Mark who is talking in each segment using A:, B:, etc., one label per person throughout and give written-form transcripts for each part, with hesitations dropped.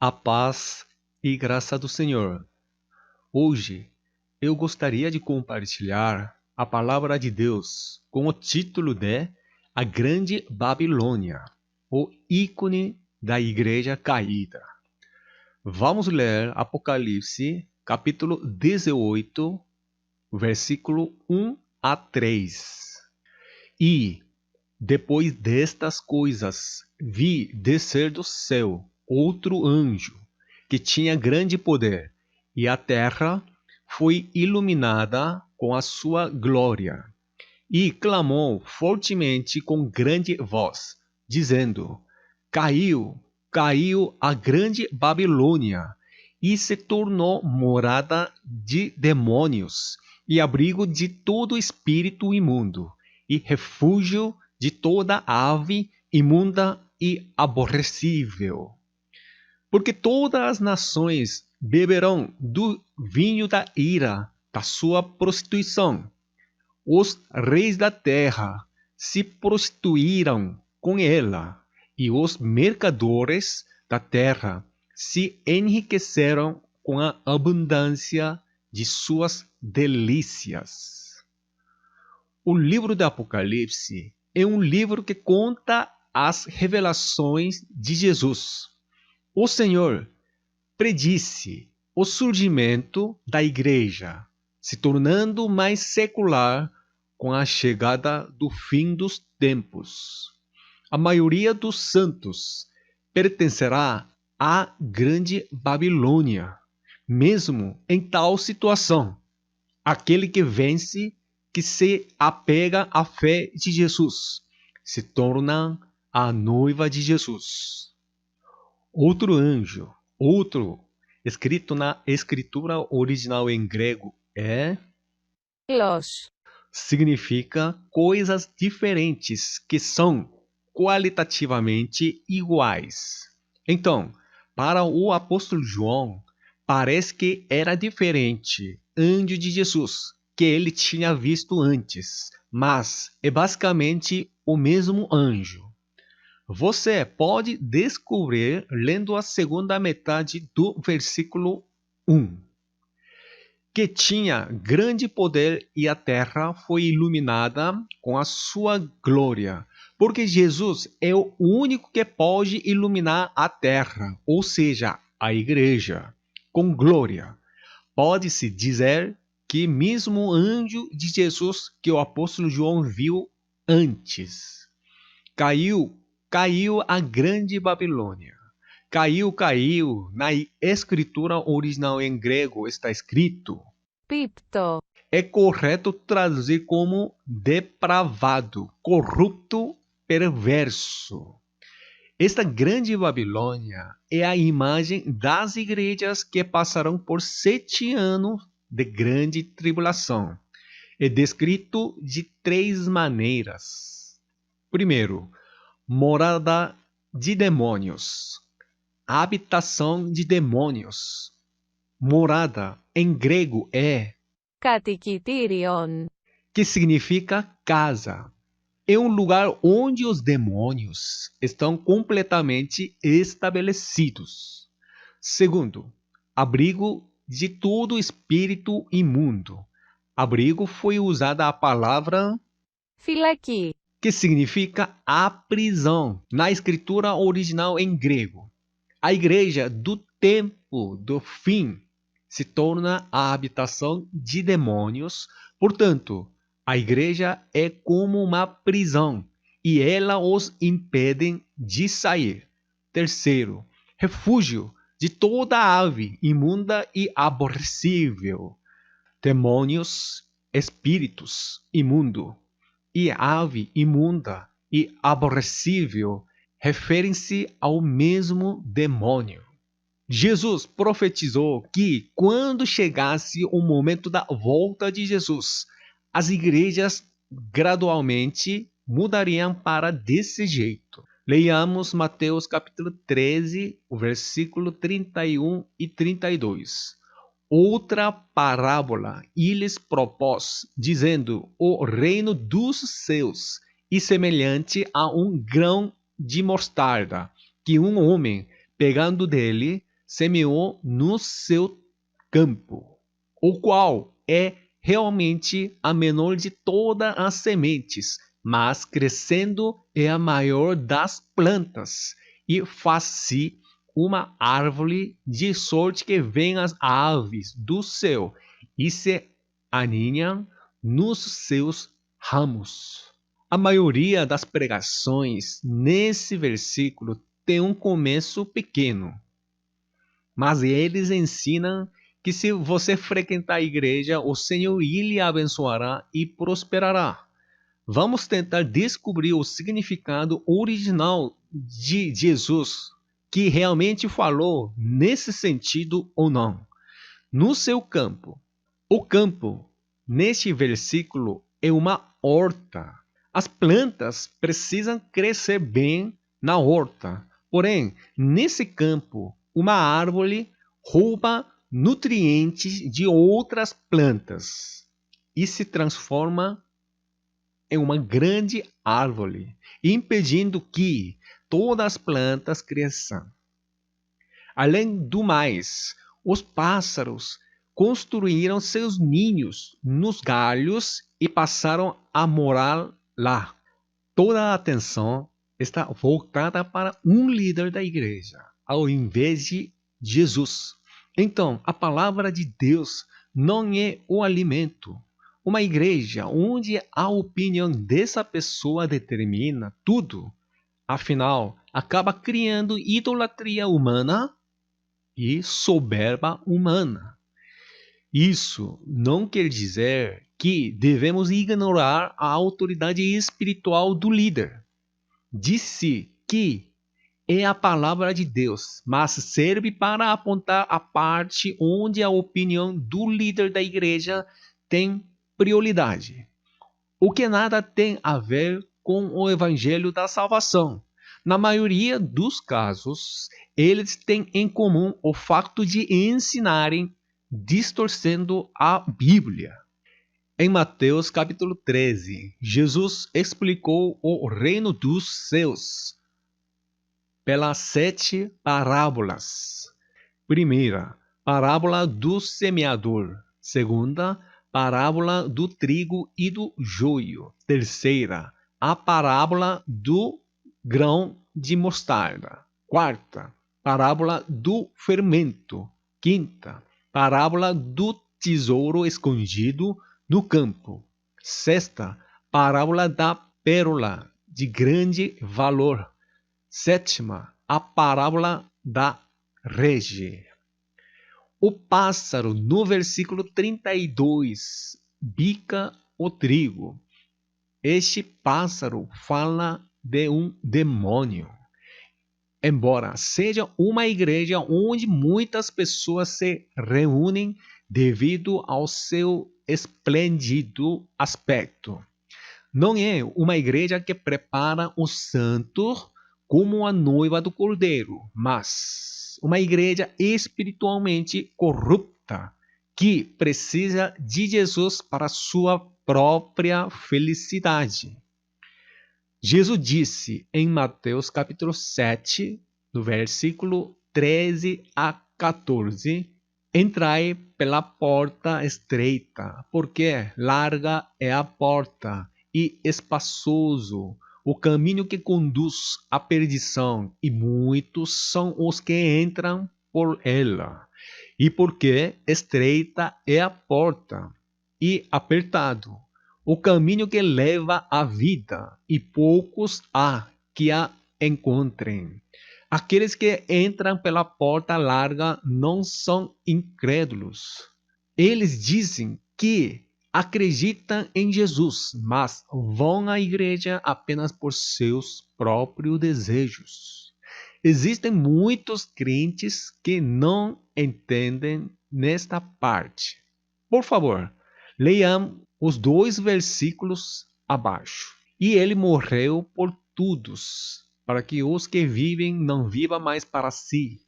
A: A paz e graça do Senhor. Hoje eu gostaria de compartilhar a palavra de Deus com o título de A Grande Babilônia, o ícone da igreja caída. Vamos ler Apocalipse, capítulo 18, versículo 1 a 3. E, depois destas coisas, vi descer do céu outro anjo, que tinha grande poder, e a terra foi iluminada com a sua glória. E clamou fortemente com grande voz, dizendo: Caiu, caiu a grande Babilônia, e se tornou morada de demônios, e abrigo de todo espírito imundo, e refúgio de toda ave imunda e aborrecível. Porque todas as nações beberão do vinho da ira da sua prostituição. Os reis da terra se prostituíram com ela, e os mercadores da terra se enriqueceram com a abundância de suas delícias. O livro do Apocalipse é um livro que conta as revelações de Jesus. O Senhor predisse o surgimento da igreja, se tornando mais secular com a chegada do fim dos tempos. A maioria dos santos pertencerá à grande Babilônia, mesmo em tal situação. Aquele que vence, que se apega à fé de Jesus, se torna a noiva de Jesus. Outro anjo, escrito na escritura original em grego, significa coisas diferentes que são qualitativamente iguais. Então, para o apóstolo João, parece que era diferente anjo de Jesus que ele tinha visto antes, mas é basicamente o mesmo anjo. Você pode descobrir lendo a segunda metade do versículo 1. Que tinha grande poder e a terra foi iluminada com a sua glória. Porque Jesus é o único que pode iluminar a terra, ou seja, a igreja, com glória. Pode-se dizer que mesmo o anjo de Jesus que o apóstolo João viu antes. Caiu a grande Babilônia. Caiu. Na escritura original em grego está escrito
B: Pipto.
A: É correto traduzir como depravado, corrupto, perverso. Esta grande Babilônia é a imagem das igrejas que passarão por 7 anos de grande tribulação. É descrito de 3 maneiras. Primeiro, morada de demônios, habitação de demônios. Morada em grego é
B: Katikitirion.
A: que significa casa. É um lugar onde os demônios estão completamente estabelecidos. Segundo, abrigo de todo espírito imundo. Abrigo foi usada a palavra
B: Filaki.
A: que significa a prisão, na escritura original em grego. A igreja do tempo do fim se torna a habitação de demônios, portanto, a igreja é como uma prisão e ela os impede de sair. Terceiro, refúgio de toda ave imunda e aborrecível. Demônios, espíritos imundo e ave imunda e aborrecível referem-se ao mesmo demônio. Jesus profetizou que, quando chegasse o momento da volta de Jesus, as igrejas gradualmente mudariam para desse jeito. Leiamos Mateus capítulo 13, o versículo 31 e 32. Outra parábola e lhes propôs, dizendo: o reino dos céus é semelhante a um grão de mostarda, que um homem, pegando dele, semeou no seu campo, o qual é realmente a menor de todas as sementes, mas crescendo é a maior das plantas, e faz-se uma árvore de sorte que vêm as aves do céu e se aninham nos seus ramos. A maioria das pregações nesse versículo tem um começo pequeno, mas eles ensinam que se você frequentar a igreja, o Senhor lhe abençoará e prosperará. Vamos tentar descobrir o significado original de Jesus, que realmente falou nesse sentido ou não. No seu campo. O campo, neste versículo, é uma horta. As plantas precisam crescer bem na horta. Porém, nesse campo, uma árvore rouba nutrientes de outras plantas e se transforma em uma grande árvore, impedindo que todas as plantas cresçam. Além do mais, os pássaros construíram seus ninhos nos galhos e passaram a morar lá. Toda a atenção está voltada para um líder da igreja, ao invés de Jesus. Então, a palavra de Deus não é o alimento. Uma igreja onde a opinião dessa pessoa determina tudo, afinal, acaba criando idolatria humana e soberba humana. Isso não quer dizer que devemos ignorar a autoridade espiritual do líder. Disse que é a palavra de Deus, mas serve para apontar a parte onde a opinião do líder da igreja tem prioridade. O que nada tem a ver com o evangelho da salvação. Na maioria dos casos, eles têm em comum o fato de ensinarem distorcendo a Bíblia. Em Mateus capítulo 13, Jesus explicou o reino dos céus pelas 7 parábolas. Primeira, parábola do semeador. Segunda, parábola do trigo e do joio. Terceira, a parábola do grão de mostarda. Quarta, parábola do fermento. Quinta, parábola do tesouro escondido no campo. Sexta, parábola da pérola de grande valor. Sétima, a parábola da rege. O pássaro, no versículo 32, bica o trigo. Este pássaro fala de um demônio. Embora seja uma igreja onde muitas pessoas se reúnem devido ao seu esplêndido aspecto, não é uma igreja que prepara o santo como a noiva do Cordeiro, mas uma igreja espiritualmente corrupta que precisa de Jesus para sua própria felicidade. Jesus disse em Mateus capítulo 7, do versículo 13 a 14, entrai pela porta estreita, porque larga é a porta e espaçoso o caminho que conduz à perdição, e muitos são os que entram por ela. E porque estreita é a porta e apertado o caminho que leva à vida, e poucos há que a encontrem. Aqueles que entram pela porta larga não são incrédulos. Eles dizem que acreditam em Jesus, mas vão à igreja apenas por seus próprios desejos. Existem muitos crentes que não entendem nesta parte. Por favor, leiam os 2 versículos abaixo. E ele morreu por todos, para que os que vivem não vivam mais para si,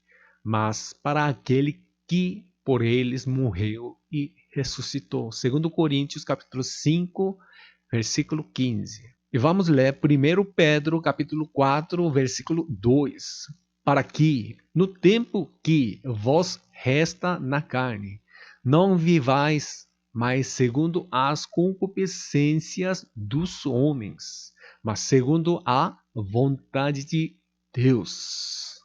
A: mas para aquele que por eles morreu e ressuscitou. 2 Coríntios capítulo 5, versículo 15. E vamos ler 1 Pedro capítulo 4, versículo 2. para que, no tempo que vos resta na carne, não vivais mais segundo as concupiscências dos homens, mas segundo a vontade de Deus.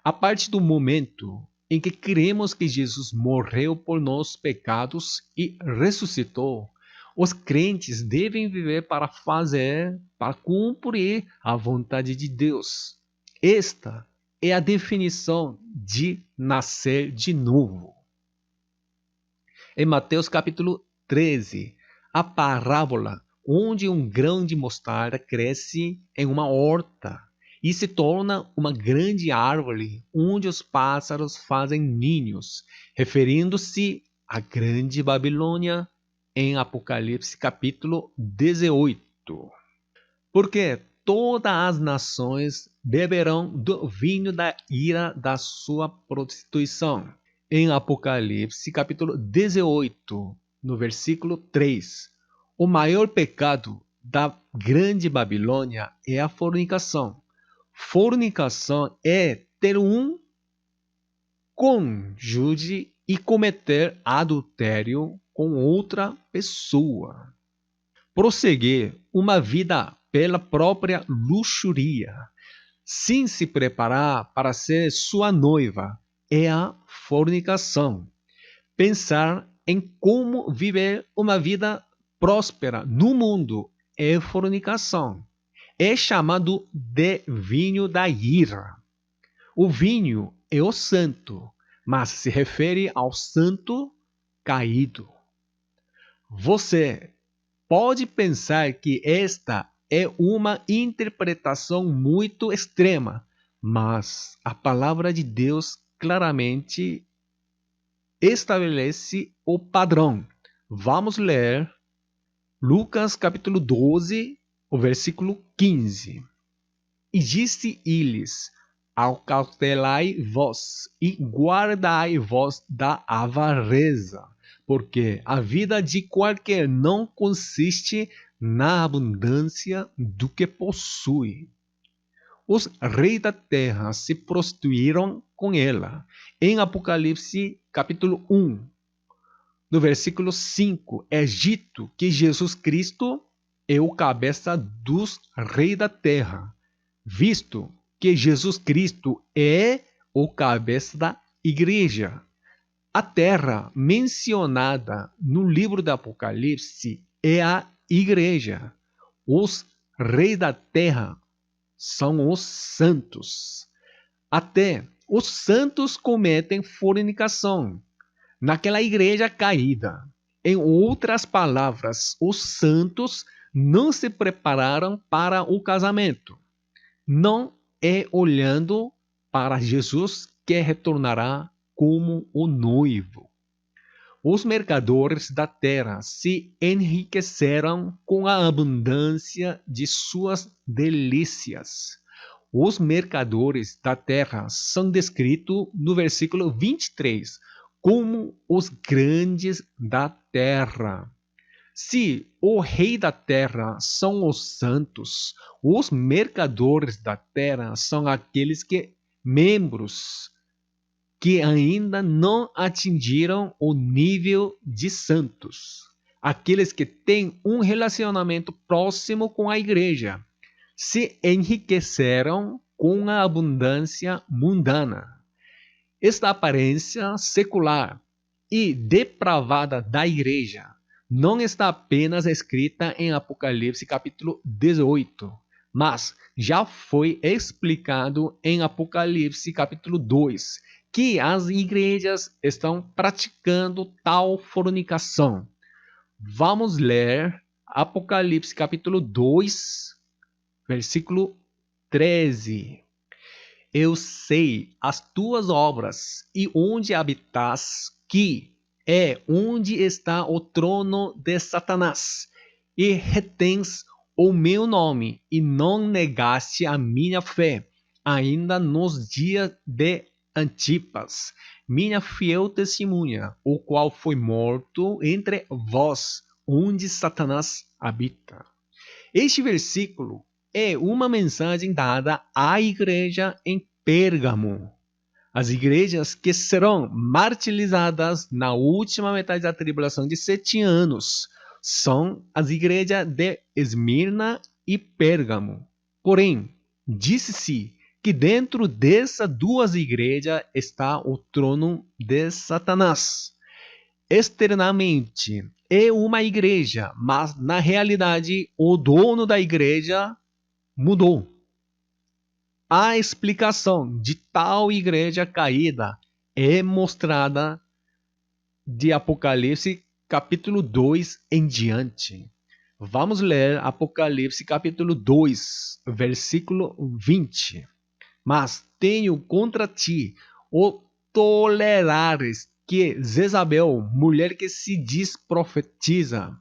A: A partir do momento em que cremos que Jesus morreu por nossos pecados e ressuscitou, os crentes devem viver para cumprir a vontade de Deus. Esta é a definição de nascer de novo. Em Mateus capítulo 13, a parábola onde um grão de mostarda cresce em uma horta e se torna uma grande árvore onde os pássaros fazem ninhos, referindo-se à grande Babilônia em Apocalipse capítulo 18. Porque todas as nações beberão do vinho da ira da sua prostituição. Em Apocalipse capítulo 18, no versículo 3. O maior pecado da grande Babilônia é a fornicação. Fornicação é ter um cônjuge e cometer adultério com outra pessoa. Prosseguir uma vida pela própria luxúria, sem se preparar para ser sua noiva, é a fornicação. Pensar em como viver uma vida próspera no mundo é fornicação. É chamado de vinho da ira. O vinho é o santo, mas se refere ao santo caído. Você pode pensar que esta é uma interpretação muito extrema, mas a palavra de Deus claramente estabelece o padrão. Vamos ler Lucas capítulo 12, o versículo 15. E disse-lhes: acautelai-vos e guardai-vos da avareza, porque a vida de qualquer não consiste na abundância do que possui. Os reis da terra se prostituíram com ela. Em Apocalipse capítulo 1, no versículo 5, é dito que Jesus Cristo é o cabeça dos reis da terra, visto que Jesus Cristo é o cabeça da igreja. A terra mencionada no livro do Apocalipse é a igreja. Os reis da terra são os santos. Até os santos cometem fornicação naquela igreja caída. Em outras palavras, os santos não se prepararam para o casamento. Não é olhando para Jesus que retornará como o noivo. Os mercadores da terra se enriqueceram com a abundância de suas delícias. Os mercadores da terra são descritos no versículo 23 como os grandes da terra. Se o rei da terra são os santos, os mercadores da terra são aqueles membros que ainda não atingiram o nível de santos. Aqueles que têm um relacionamento próximo com a igreja se enriqueceram com a abundância mundana. Esta aparência secular e depravada da igreja não está apenas escrita em Apocalipse capítulo 18, mas já foi explicado em Apocalipse capítulo 2, que as igrejas estão praticando tal fornicação. Vamos ler Apocalipse capítulo 2, versículo 13. Eu sei as tuas obras e onde habitas, que é onde está o trono de Satanás, e retens o meu nome, e não negaste a minha fé, ainda nos dias de Antipas, minha fiel testemunha, o qual foi morto entre vós, onde Satanás habita. Este versículo é uma mensagem dada à igreja em Pérgamo. As igrejas que serão martirizadas na última metade da tribulação de 7 anos são as igrejas de Esmirna e Pérgamo. Porém, disse-se que dentro dessas duas igrejas está o trono de Satanás. Externamente é uma igreja, mas na realidade o dono da igreja mudou. A explicação de tal igreja caída é mostrada de Apocalipse capítulo 2 em diante. Vamos ler Apocalipse capítulo 2, versículo 20. Mas tenho contra ti o tolerares que Jezabel, mulher que se diz profetiza,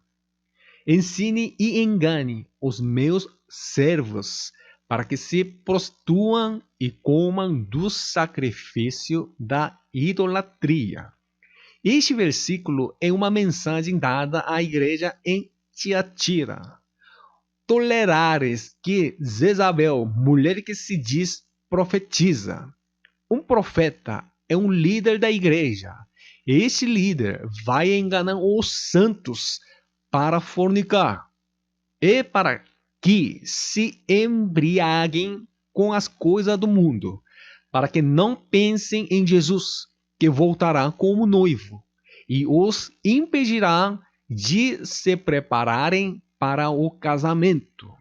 A: ensine e engane os meus servos, para que se prostituam e comam do sacrifício da idolatria. Este versículo é uma mensagem dada à igreja em Tiatira. Tolerares que Jezabel, mulher que se diz profetiza. Um profeta é um líder da igreja. Este líder vai enganar os santos para fornicar e para que se embriaguem com as coisas do mundo, para que não pensem em Jesus, que voltará como noivo, e os impedirá de se prepararem para o casamento.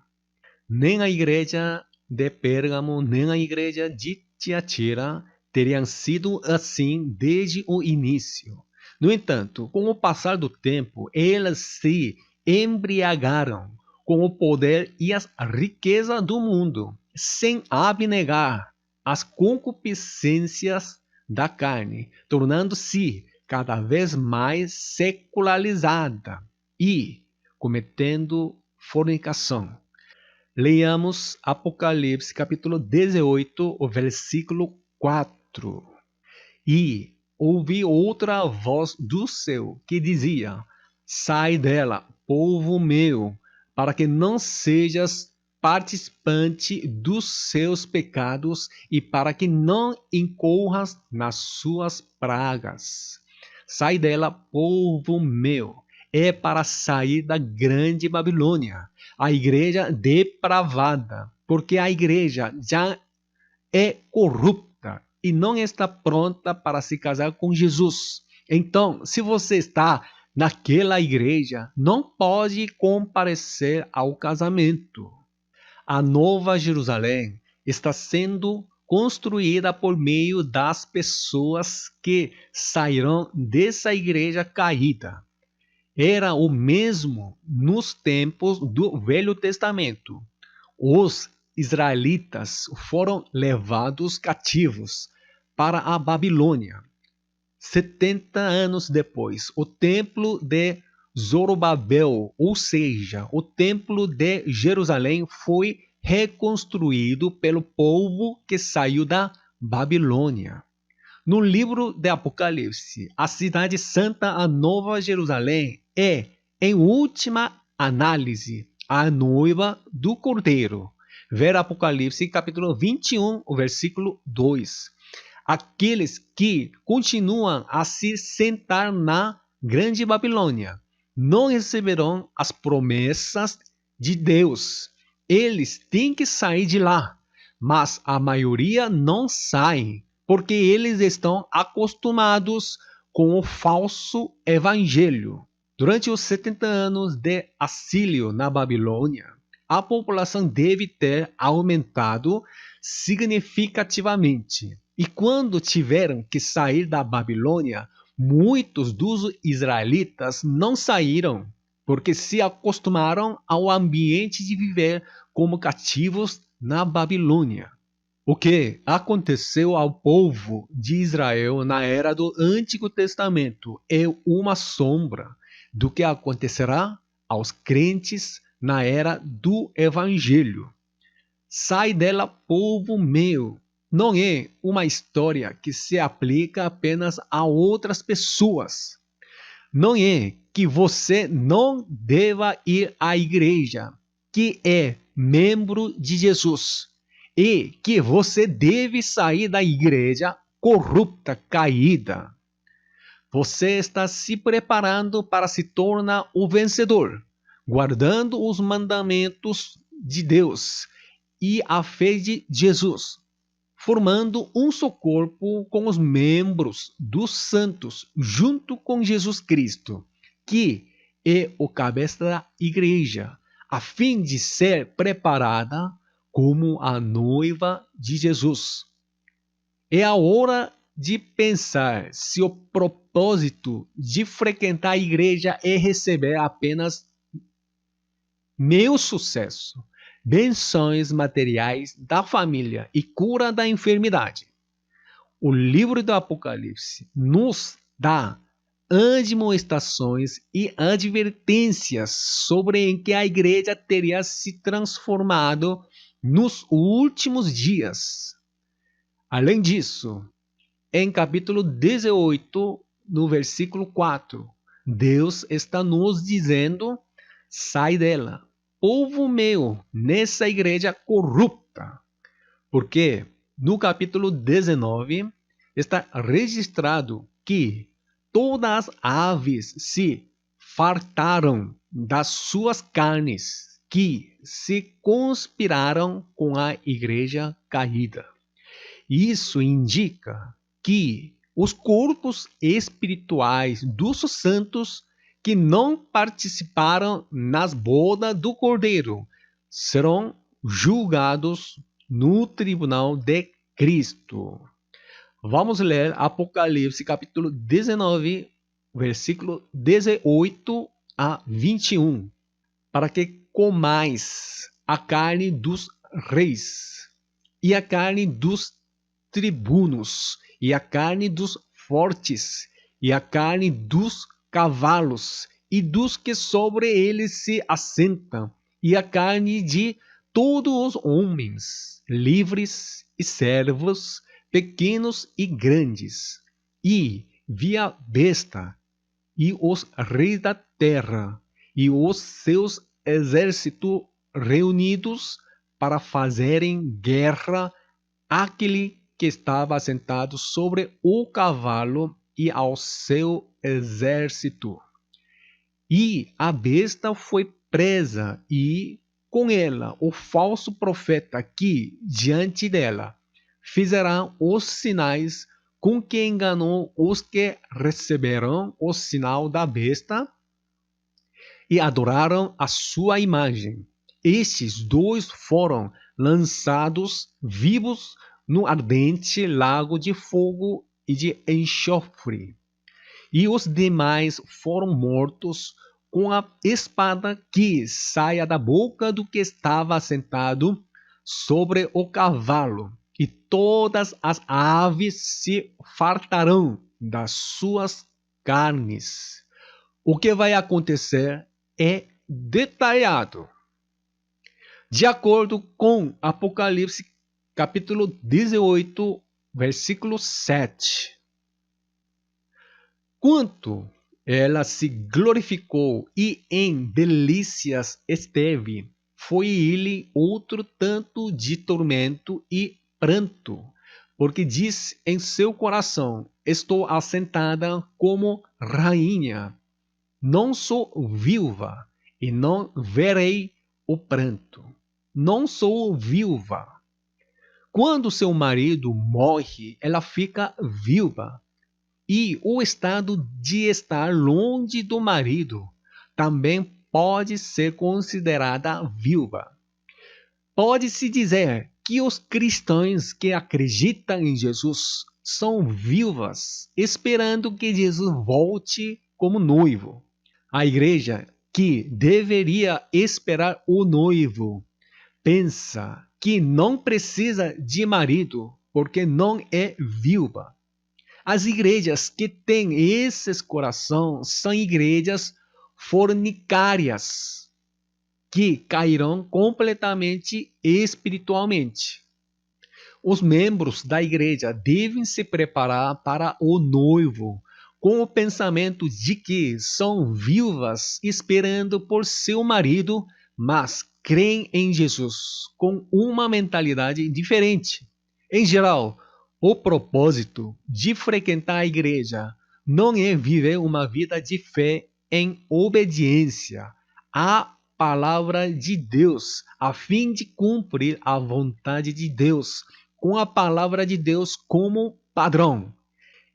A: Nem a igreja de Pérgamo, nem a igreja de Tiatira teriam sido assim desde o início. No entanto, com o passar do tempo, elas se embriagaram com o poder e as riquezas do mundo, sem abnegar as concupiscências da carne, tornando-se cada vez mais secularizada e cometendo fornicação. Leiamos Apocalipse capítulo 18, o versículo 4. E ouvi outra voz do céu que dizia: sai dela, povo meu, para que não sejas participante dos seus pecados e para que não incorras nas suas pragas. Sai dela, povo meu. É para sair da grande Babilônia, a igreja depravada, porque a igreja já é corrupta e não está pronta para se casar com Jesus. Então, se você está naquela igreja, não pode comparecer ao casamento. A Nova Jerusalém está sendo construída por meio das pessoas que sairão dessa igreja caída. Era o mesmo nos tempos do Velho Testamento. Os israelitas foram levados cativos para a Babilônia. 70 anos depois, o templo de Zorobabel, ou seja, o templo de Jerusalém, foi reconstruído pelo povo que saiu da Babilônia. No livro de Apocalipse, a cidade santa, a Nova Jerusalém, é, em última análise, a noiva do Cordeiro. Ver Apocalipse capítulo 21, o versículo 2. Aqueles que continuam a se sentar na grande Babilônia não receberão as promessas de Deus. Eles têm que sair de lá, mas a maioria não sai, porque eles estão acostumados com o falso evangelho. Durante os 70 anos de exílio na Babilônia, a população deve ter aumentado significativamente. E quando tiveram que sair da Babilônia, muitos dos israelitas não saíram, porque se acostumaram ao ambiente de viver como cativos na Babilônia. O que aconteceu ao povo de Israel na era do Antigo Testamento é uma sombra do que acontecerá aos crentes na era do Evangelho. Sai dela, povo meu. Não é uma história que se aplica apenas a outras pessoas. Não é que você não deva ir à igreja, que é membro de Jesus. e que você deve sair da igreja corrupta, caída. Você está se preparando para se tornar o vencedor, guardando os mandamentos de Deus e a fé de Jesus, formando um só corpo com os membros dos santos, junto com Jesus Cristo, que é o cabeça da igreja, a fim de ser preparada como a noiva de Jesus. É a hora de pensar se o propósito de frequentar a igreja é receber apenas meu sucesso, benções materiais da família e cura da enfermidade. O livro do Apocalipse nos dá admoestações e advertências sobre em que a igreja teria se transformado nos últimos dias. Além disso, em capítulo 18, no versículo 4, Deus está nos dizendo: sai dela, povo meu, nessa igreja corrupta. Porque no capítulo 19 está registrado que todas as aves se fartaram das suas carnes, que se conspiraram com a igreja caída. Isso indica que os corpos espirituais dos santos que não participaram nas bodas do Cordeiro serão julgados no tribunal de Cristo. Vamos ler Apocalipse capítulo 19, versículo 18 a 21. Para que comais a carne dos reis e a carne dos tribunos, e a carne dos fortes, e a carne dos cavalos, e dos que sobre eles se assentam, e a carne de todos os homens, livres e servos, pequenos e grandes. E vi a besta, e os reis da terra, e os seus exércitos reunidos para fazerem guerra àquele que estava sentado sobre o cavalo e ao seu exército. E a besta foi presa, e com ela o falso profeta que, diante dela, fizerá os sinais com que enganou os que receberam o sinal da besta e adoraram a sua imagem. Estes dois foram lançados vivos no ardente lago de fogo e de enxofre. E os demais foram mortos com a espada que saia da boca do que estava sentado sobre o cavalo. E todas as aves se fartarão das suas carnes. O que vai acontecer é detalhado. De acordo com Apocalipse capítulo 18, versículo 7. Quanto ela se glorificou e em delícias esteve, foi ele outro tanto de tormento e pranto, porque diz em seu coração: estou assentada como rainha, não sou viúva, e não verei o pranto. Não sou viúva. Quando seu marido morre, ela fica viúva. E o estado de estar longe do marido também pode ser considerada viúva. Pode-se dizer que os cristãos que acreditam em Jesus são viúvas, esperando que Jesus volte como noivo. A igreja, que deveria esperar o noivo, pensa que não precisa de marido porque não é viúva. As igrejas que têm esses corações são igrejas fornicárias, que cairão completamente espiritualmente. Os membros da igreja devem se preparar para o noivo, com o pensamento de que são viúvas esperando por seu marido, mas creem em Jesus com uma mentalidade diferente. Em geral, o propósito de frequentar a igreja não é viver uma vida de fé em obediência à palavra de Deus, a fim de cumprir a vontade de Deus, com a palavra de Deus como padrão.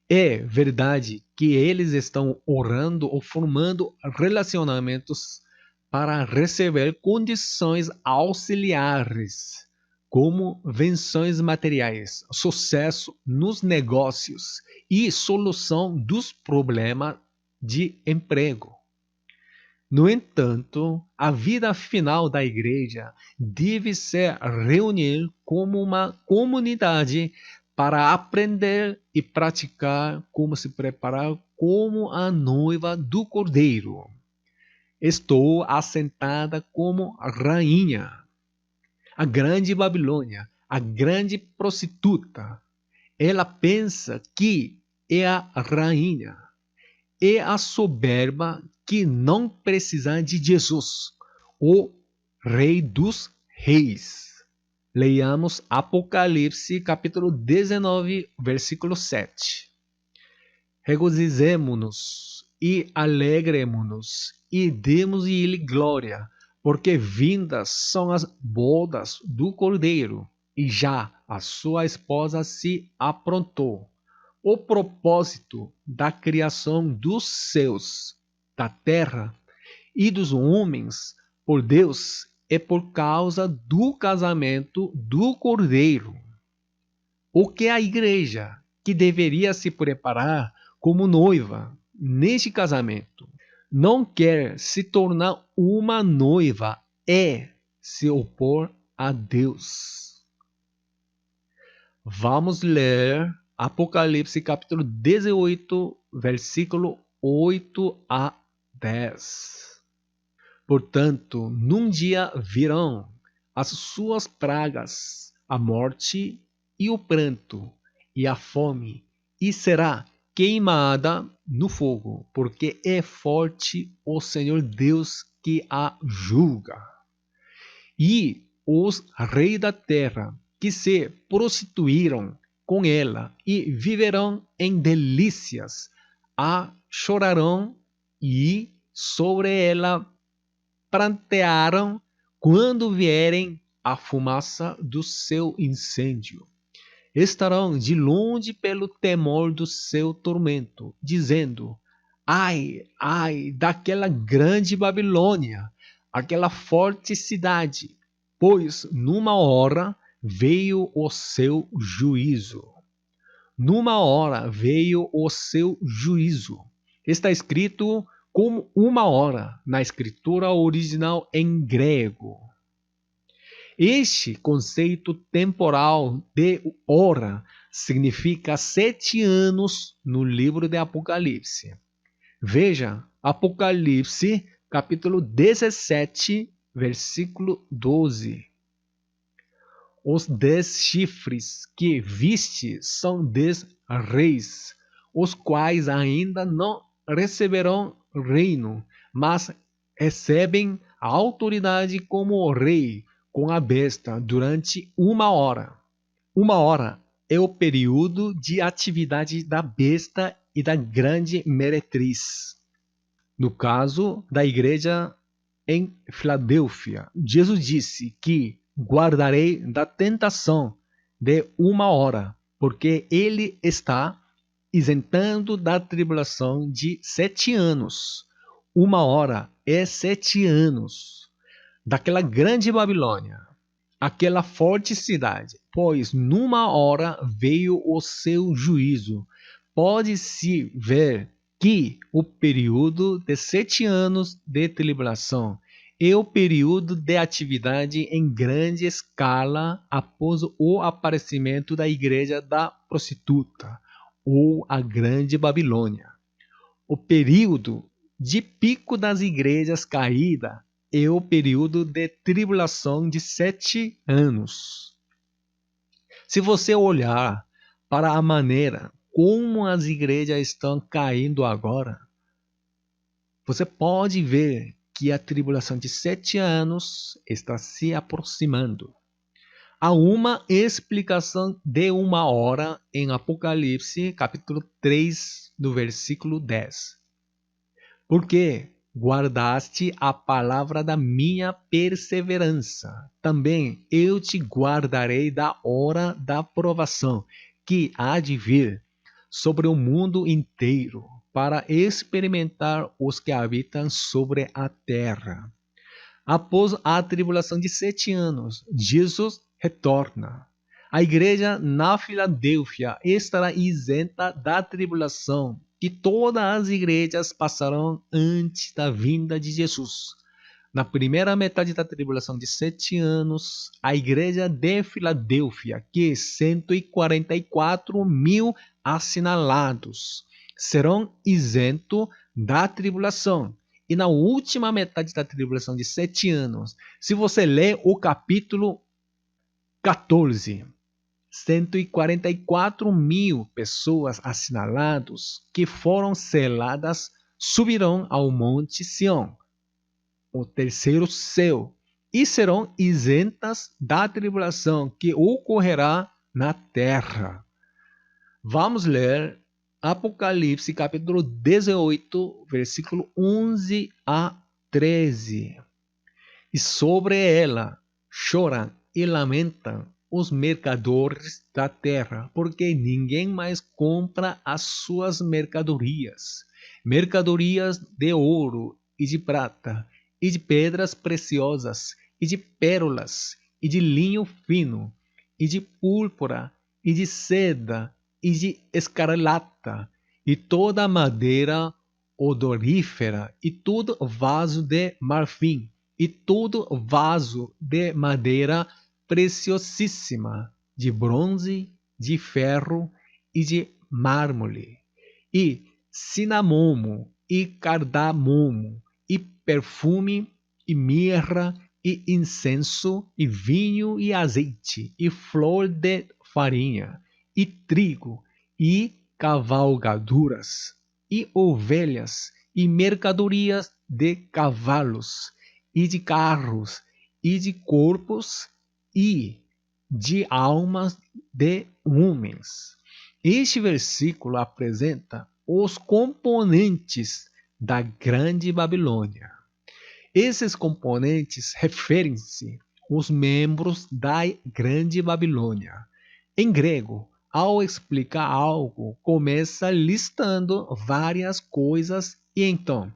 A: É verdade que eles estão orando ou formando relacionamentos para receber condições auxiliares, como bênçãos materiais, sucesso nos negócios e solução dos problemas de emprego. No entanto, a vida final da igreja deve se reunir como uma comunidade para aprender e praticar como se preparar como a noiva do Cordeiro. Estou assentada como rainha, a grande Babilônia, a grande prostituta. Ela pensa que é a rainha. É a soberba que não precisa de Jesus, o Rei dos Reis. Leiamos Apocalipse capítulo 19, versículo 7. Regozijemo-nos e alegremo-nos e demos-lhe glória, porque vindas são as bodas do Cordeiro, e já a sua esposa se aprontou. O propósito da criação dos céus, da terra e dos homens por Deus é por causa do casamento do Cordeiro. O que a igreja, que deveria se preparar como noiva neste casamento, não quer se tornar uma noiva, é se opor a Deus. Vamos ler Apocalipse capítulo 18, versículo 8 a 10. Portanto, num dia virão as suas pragas, a morte e o pranto e a fome, e será queimada no fogo, porque é forte o Senhor Deus que a julga. E os reis da terra que se prostituíram com ela e viverão em delícias, a chorarão e sobre ela prantearam quando vierem a fumaça do seu incêndio. Estarão de longe pelo temor do seu tormento, dizendo: ai, ai, daquela grande Babilônia, aquela forte cidade, pois numa hora veio o seu juízo. Numa hora veio o seu juízo. Está escrito como uma hora na escritura original em grego. Este conceito temporal de hora significa 7 anos no livro de Apocalipse. Veja, Apocalipse, capítulo 17, versículo 12. Os 10 chifres que viste são 10 reis, os quais ainda não receberão reino, mas recebem a autoridade como o rei com a besta durante uma hora. Uma hora é o período de atividade da besta e da grande meretriz. No caso da igreja em Filadélfia, Jesus disse que guardarei da tentação de uma hora, porque ele está isentando da tribulação de 7 anos. Uma hora é 7 anos. Daquela grande Babilônia, aquela forte cidade, pois numa hora veio o seu juízo. Pode-se ver que o período de 7 anos de tribulação é o período de atividade em grande escala após o aparecimento da igreja da prostituta, ou a grande Babilônia. O período de pico das igrejas caídas é o período de tribulação de 7 anos. Se você olhar para a maneira como as igrejas estão caindo agora, você pode ver que a tribulação de 7 anos está se aproximando. Há uma explicação de 1 hora em Apocalipse, capítulo 3, do versículo 10. Porque guardaste a palavra da minha perseverança, também eu te guardarei da hora da provação, que há de vir sobre o mundo inteiro, para experimentar os que habitam sobre a terra. Após a tribulação de 7 anos, Jesus retorna. A igreja na Filadélfia estará isenta da tribulação que todas as igrejas passarão antes da vinda de Jesus. Na primeira metade da tribulação de 7 anos, a igreja de Filadélfia, que é 144 mil assinalados, serão isentos da tribulação. E na última metade da tribulação de 7 anos, se você ler o capítulo 14, 144 mil pessoas assinaladas que foram seladas subirão ao Monte Sião, o terceiro céu, e serão isentas da tribulação que ocorrerá na terra. Vamos ler Apocalipse capítulo 18, versículo 11 a 13. E sobre ela choram e lamentam os mercadores da terra, porque ninguém mais compra as suas mercadorias, mercadorias de ouro e de prata, e de pedras preciosas, e de pérolas, e de linho fino, e de púrpura, e de seda, e de escarlata, e toda madeira odorífera, e todo vaso de marfim, e todo vaso de madeira preciosíssima, de bronze, de ferro e de mármore, e cinamomo, e cardamomo, e perfume, e mirra, e incenso, e vinho, e azeite, e flor de farinha, e trigo, e cavalgaduras, e ovelhas, e mercadorias de cavalos, e de carros, e de corpos, e de almas de homens. Este versículo apresenta os componentes da Grande Babilônia. Esses componentes referem-se aos membros da Grande Babilônia. Em grego, ao explicar algo, começa listando várias coisas e então,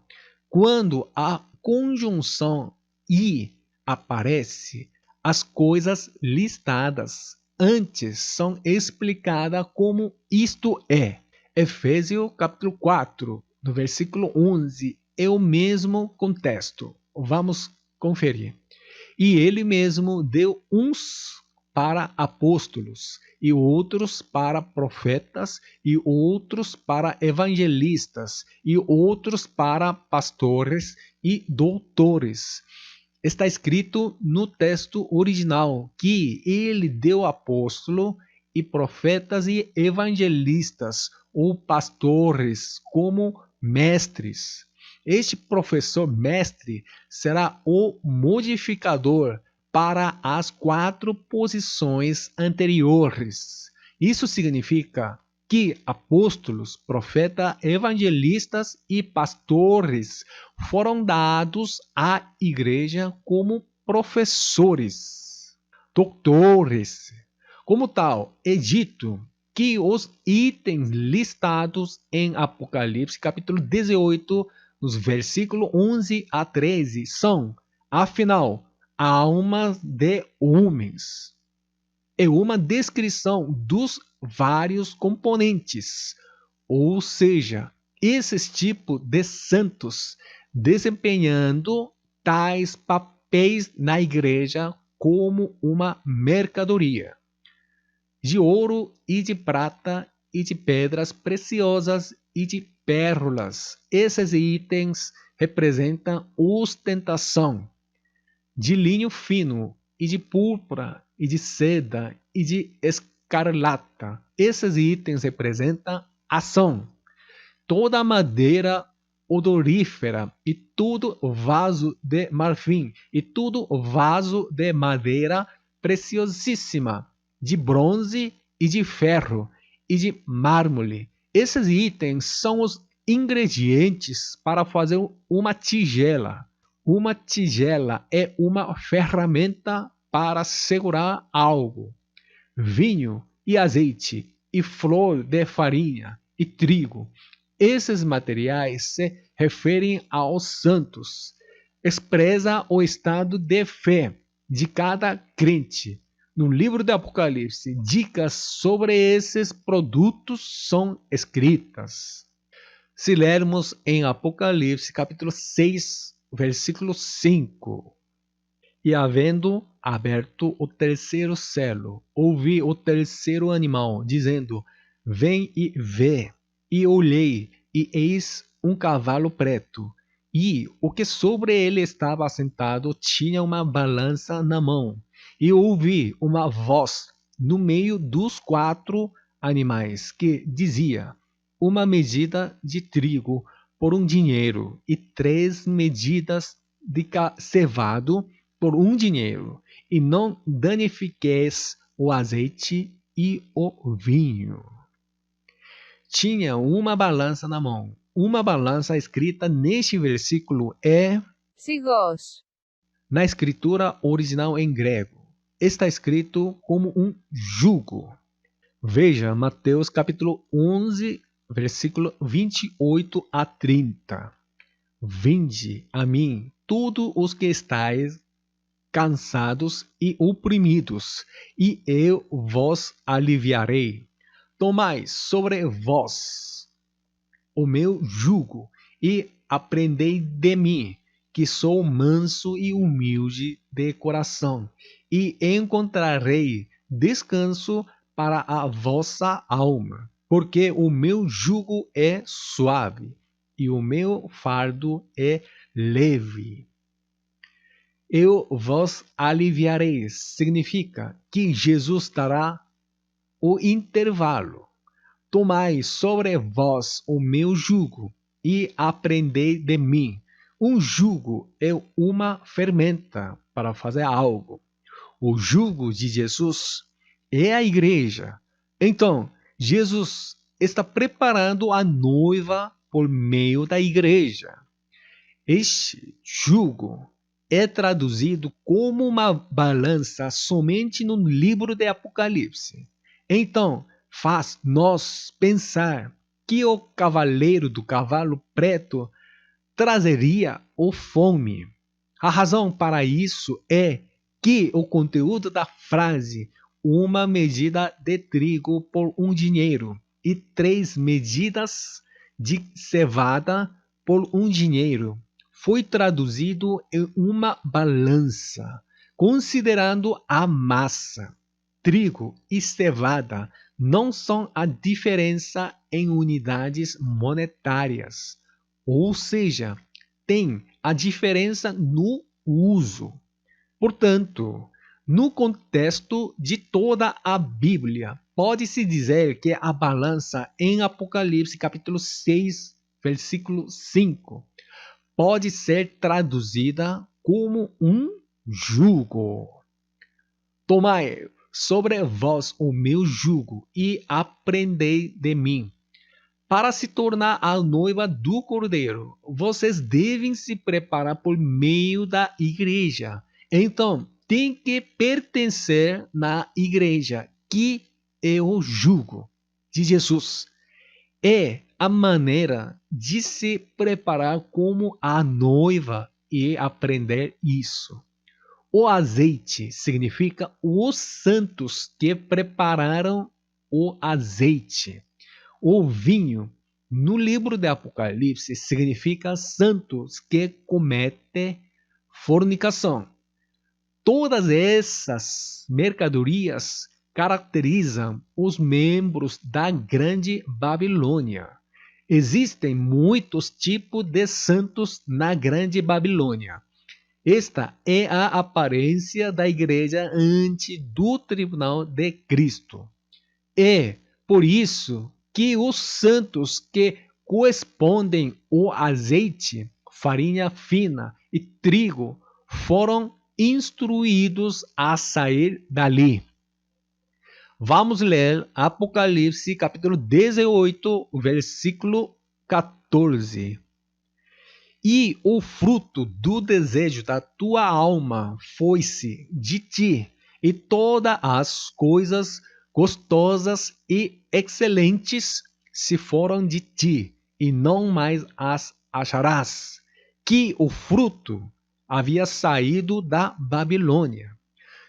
A: quando a conjunção "e" aparece, as coisas listadas antes são explicadas como isto é. Efésios capítulo 4, do versículo 11, é o mesmo contexto. Vamos conferir. E ele mesmo deu uns para apóstolos, e outros para profetas, e outros para evangelistas, e outros para pastores e doutores. Está escrito no texto original que ele deu apóstolo e profetas e evangelistas ou pastores como mestres. Este professor mestre será o modificador para as 4 posições anteriores. Isso significa que apóstolos, profetas, evangelistas e pastores foram dados à igreja como professores, doutores. Como tal, é dito que os itens listados em Apocalipse, capítulo 18, nos versículos 11 a 13, são, afinal, almas de homens. É uma descrição dos vários componentes, ou seja, esses tipos de santos desempenhando tais papéis na igreja como uma mercadoria de ouro e de prata e de pedras preciosas e de pérolas. Esses itens representam ostentação de linho fino e de púrpura e de seda e de escarlata. Esses itens representam ação. Toda madeira odorífera, e todo vaso de marfim, e todo vaso de madeira preciosíssima, de bronze e de ferro e de mármore. Esses itens são os ingredientes para fazer uma tigela. Uma tigela é uma ferramenta para segurar algo. Vinho e azeite, e flor de farinha e trigo. Esses materiais se referem aos santos. Expressa o estado de fé de cada crente. No livro do Apocalipse, dicas sobre esses produtos são escritas. Se lermos em Apocalipse, capítulo 6, versículo 5. E havendo aberto o terceiro selo, ouvi o terceiro animal, dizendo: Vem e vê. E olhei, e eis um cavalo preto. E o que sobre ele estava assentado tinha uma balança na mão. E ouvi uma voz no meio dos quatro animais, que dizia: Uma medida de trigo por um dinheiro, e 3 medidas de cevado por um dinheiro, e não danifiqueis o azeite e o vinho. Tinha uma balança na mão. Uma balança escrita neste versículo é,
B: Sigos.
A: na escritura original em grego, está escrito como um jugo. Veja Mateus capítulo 11, versículo 28 a 30. Vinde a mim, todos os que estáis cansados e oprimidos, e eu vos aliviarei. Tomai sobre vós o meu jugo e aprendei de mim, que sou manso e humilde de coração, e encontrarei descanso para a vossa alma, porque o meu jugo é suave e o meu fardo é leve. Eu vos aliviarei significa que Jesus dará o intervalo. Tomai sobre vós o meu jugo e aprendei de mim. Um jugo é uma ferramenta para fazer algo. O jugo de Jesus é a igreja. Então, Jesus está preparando a noiva por meio da igreja. Este jugo é traduzido como uma balança somente no livro de Apocalipse. Então, faz nós pensar que o cavaleiro do cavalo preto trazeria o fome. A razão para isso é que o conteúdo da frase uma medida de trigo por um dinheiro e 3 medidas de cevada por um dinheiro foi traduzido em uma balança, considerando a massa. Trigo e cevada não são a diferença em unidades monetárias, ou seja, tem a diferença no uso. Portanto, no contexto de toda a Bíblia, pode-se dizer que a balança em Apocalipse capítulo 6, versículo 5, pode ser traduzida como um jugo. Tomai sobre vós o meu jugo e aprendei de mim. Para se tornar a noiva do Cordeiro, vocês devem se preparar por meio da igreja. Então, tem que pertencer na igreja, que é o jugo de Jesus. É a maneira de se preparar como a noiva e aprender isso. O azeite significa os santos que prepararam o azeite. O vinho, no livro de Apocalipse, significa santos que cometem fornicação. Todas essas mercadorias caracterizam os membros da Grande Babilônia. Existem muitos tipos de santos na Grande Babilônia. Esta é a aparência da igreja ante do tribunal de Cristo. É por isso que os santos que correspondem o azeite, farinha fina e trigo, foram instruídos a sair dali. Vamos ler Apocalipse capítulo 18, versículo 14. E o fruto do desejo da tua alma foi-se de ti, e todas as coisas gostosas e excelentes se foram de ti, e não mais as acharás. Que o fruto havia saído da Babilônia.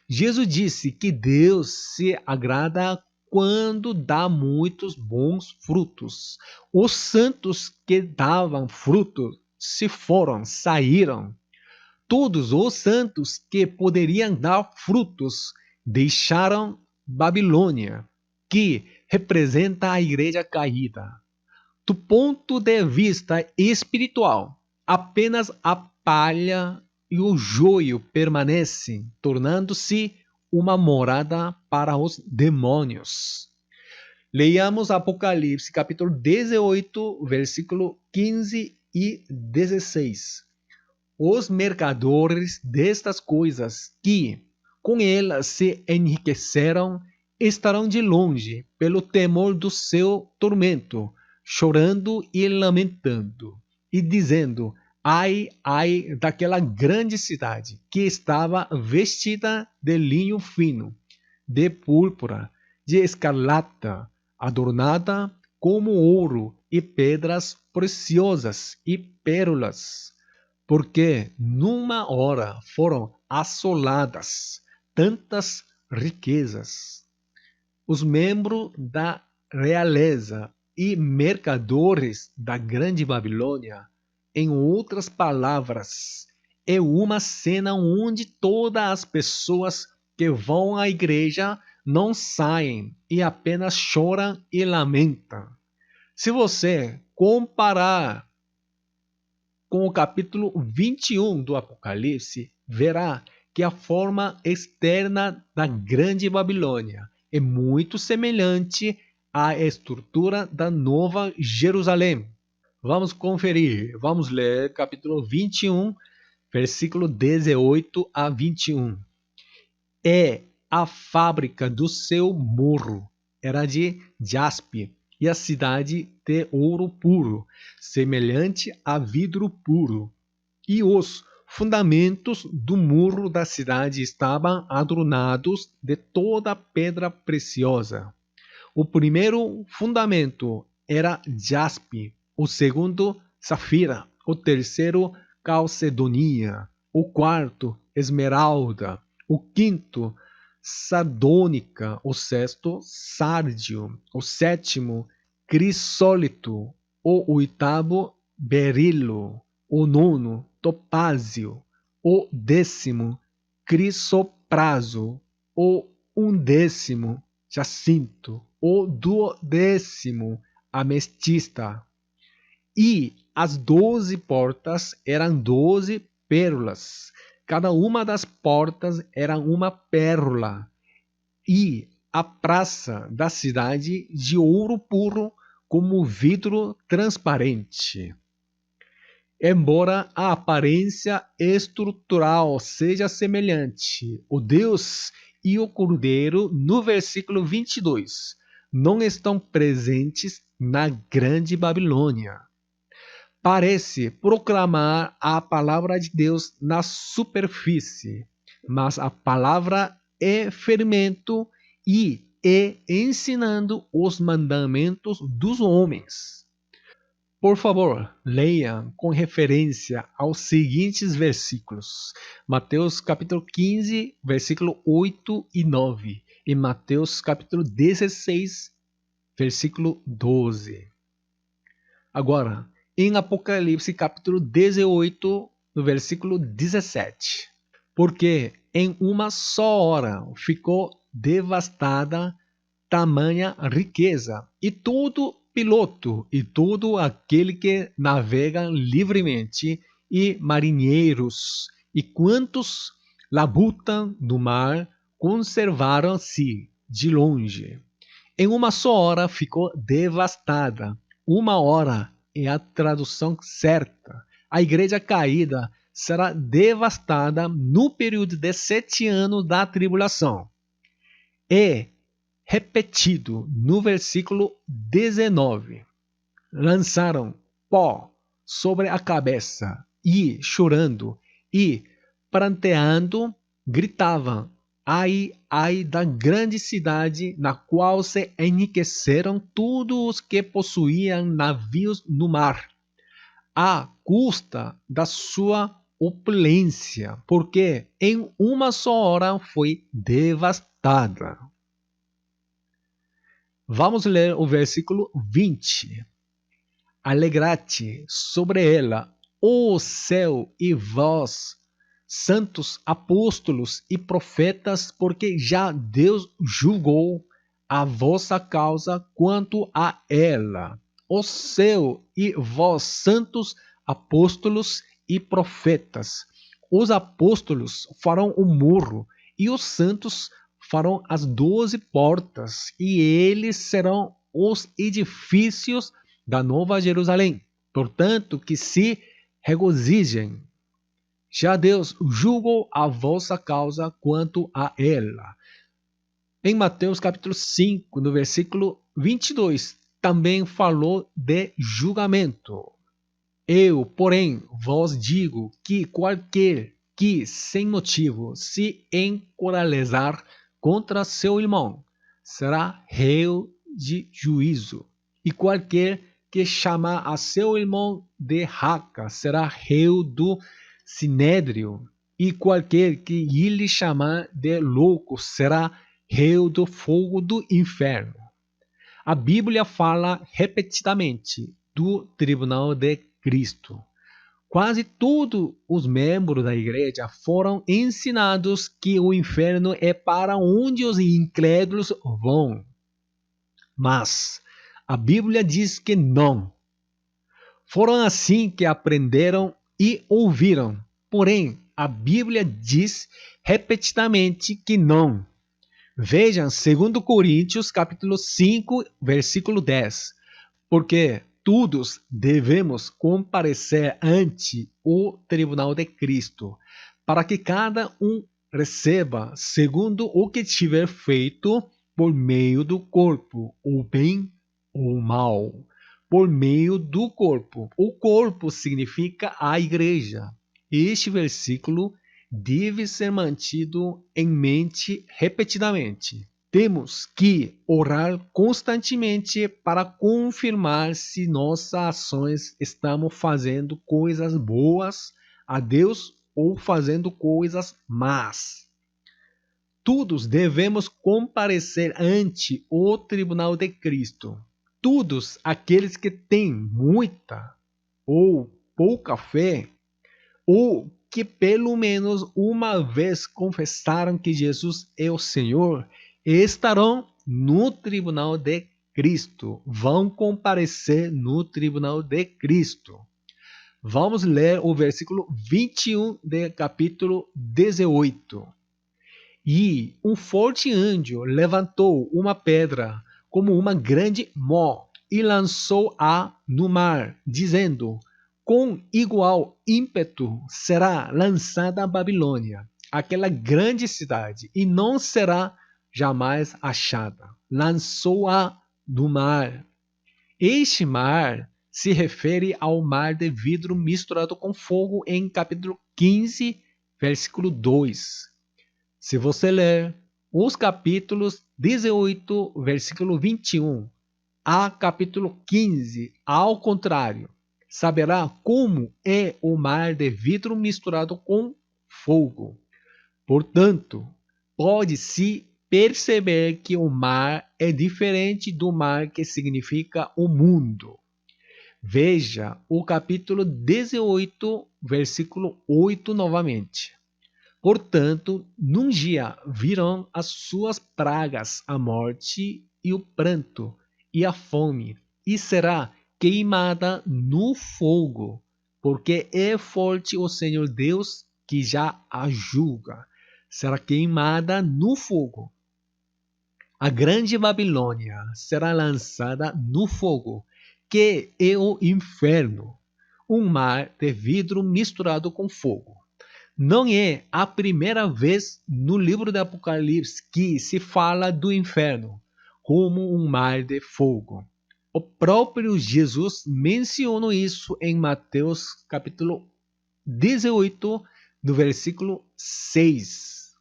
A: Jesus disse que Deus se agrada quando dá muitos bons frutos. Os santos que davam fruto se foram, saíram. Todos os santos que poderiam dar frutos deixaram Babilônia, que representa a igreja caída. Do ponto de vista espiritual, apenas a palha e o joio permanecem, tornando-se uma morada para os demônios. Leiamos Apocalipse, capítulo 18, versículo 15 e 16. Os mercadores destas coisas que com elas se enriqueceram estarão de longe pelo temor do seu tormento, chorando e lamentando, e dizendo: ai, ai daquela grande cidade que estava vestida de linho fino, de púrpura, de escarlata, adornada como ouro e pedras preciosas e pérolas, porque numa hora foram assoladas tantas riquezas. Os membros da realeza e mercadores da grande Babilônia, em outras palavras, é uma cena onde todas as pessoas que vão à igreja não saem e apenas choram e lamentam. Se você comparar com o capítulo 21 do Apocalipse, verá que a forma externa da grande Babilônia é muito semelhante à estrutura da Nova Jerusalém. Vamos conferir, vamos ler capítulo 21, versículo 18 a 21. É a fábrica do seu murro, era de jaspe, e a cidade de ouro puro, semelhante a vidro puro. E os fundamentos do muro da cidade estavam adornados de toda pedra preciosa. O primeiro fundamento era jaspe, o segundo, safira, o terceiro, calcedonia, o quarto, esmeralda, o quinto, sardônica, o sexto, sárdio, o sétimo, crisólito, o oitavo, berilo, o nono, topázio, o décimo, crisopraso, o undécimo, jacinto, o duodécimo, ametista. E as 12 portas eram 12 pérolas. Cada uma das portas era uma pérola. E a praça da cidade de ouro puro como vidro transparente. Embora a aparência estrutural seja semelhante, o Deus e o Cordeiro, no versículo 22, não estão presentes na Grande Babilônia. Parece proclamar a palavra de Deus na superfície, mas a palavra é fermento e é ensinando os mandamentos dos homens. Por favor, leia com referência aos seguintes versículos. Mateus capítulo 15, versículo 8 e 9. E Mateus capítulo 16, versículo 12. Agora, em Apocalipse capítulo 18, no versículo 17. Porque em uma só hora ficou devastada tamanha riqueza, e todo piloto e todo aquele que navega livremente, e marinheiros, e quantos labutam no mar, conservaram-se de longe. Em uma só hora ficou devastada. Uma hora é a tradução certa. A igreja caída será devastada no período de 7 anos da tribulação. É repetido no versículo 19. Lançaram pó sobre a cabeça e, chorando e pranteando, gritavam: ai, ai da grande cidade, na qual se enriqueceram todos os que possuíam navios no mar, à custa da sua opulência, porque em uma só hora foi devastada. Vamos ler o versículo 20. Alegrate sobre ela, ó céu, e vós, santos apóstolos e profetas, porque já Deus julgou a vossa causa quanto a ela. Ó céu, e vós, santos apóstolos e profetas. Os apóstolos farão o muro, e os santos farão as 12 portas, e eles serão os edifícios da Nova Jerusalém. Portanto, que se regozijem. Já Deus julgou a vossa causa quanto a ela. Em Mateus capítulo 5, no versículo 22, também falou de julgamento. Eu, porém, vos digo que qualquer que, sem motivo, se encorajar contra seu irmão, será réu de juízo. E qualquer que chamar a seu irmão de raca será réu do sinédrio. E qualquer que lhe chamar de louco será réu do fogo do inferno. A Bíblia fala repetidamente do tribunal de Cristo. Quase todos os membros da igreja foram ensinados que o inferno é para onde os incrédulos vão. Mas a Bíblia diz que não. Foram assim que aprenderam e ouviram. Porém, a Bíblia diz repetidamente que não. Vejam 2 Coríntios capítulo 5, versículo 10. Porque todos devemos comparecer ante o tribunal de Cristo, para que cada um receba segundo o que tiver feito por meio do corpo, o bem ou o mal. Por meio do corpo. O corpo significa a igreja. Este versículo deve ser mantido em mente repetidamente. Temos que orar constantemente para confirmar se nossas ações estamos fazendo coisas boas a Deus ou fazendo coisas más. Todos devemos comparecer ante o tribunal de Cristo. Todos aqueles que têm muita ou pouca fé, ou que pelo menos uma vez confessaram que Jesus é o Senhor, estarão no tribunal de Cristo, vão comparecer no tribunal de Cristo. Vamos ler o versículo 21 do capítulo 18. E um forte anjo levantou uma pedra como uma grande mó e lançou-a no mar, dizendo: com igual ímpeto será lançada a Babilônia, aquela grande cidade, e não será jamais achada. Lançou-a no mar. Este mar se refere ao mar de vidro misturado com fogo em capítulo 15, versículo 2. Se você ler os capítulos 18, versículo 21, a capítulo 15, ao contrário, saberá como é o mar de vidro misturado com fogo. Portanto, pode-se perceber que o mar é diferente do mar que significa o mundo. Veja o capítulo 18, versículo 8 novamente. Portanto, num dia virão as suas pragas, a morte e o pranto e a fome, e será queimada no fogo, porque é forte o Senhor Deus que já a julga. Será queimada no fogo. A grande Babilônia será lançada no fogo, que é o inferno, um mar de vidro misturado com fogo. Não é a primeira vez no livro do Apocalipse que se fala do inferno como um mar de fogo. O próprio Jesus menciona isso em Mateus capítulo 18, no versículo 6.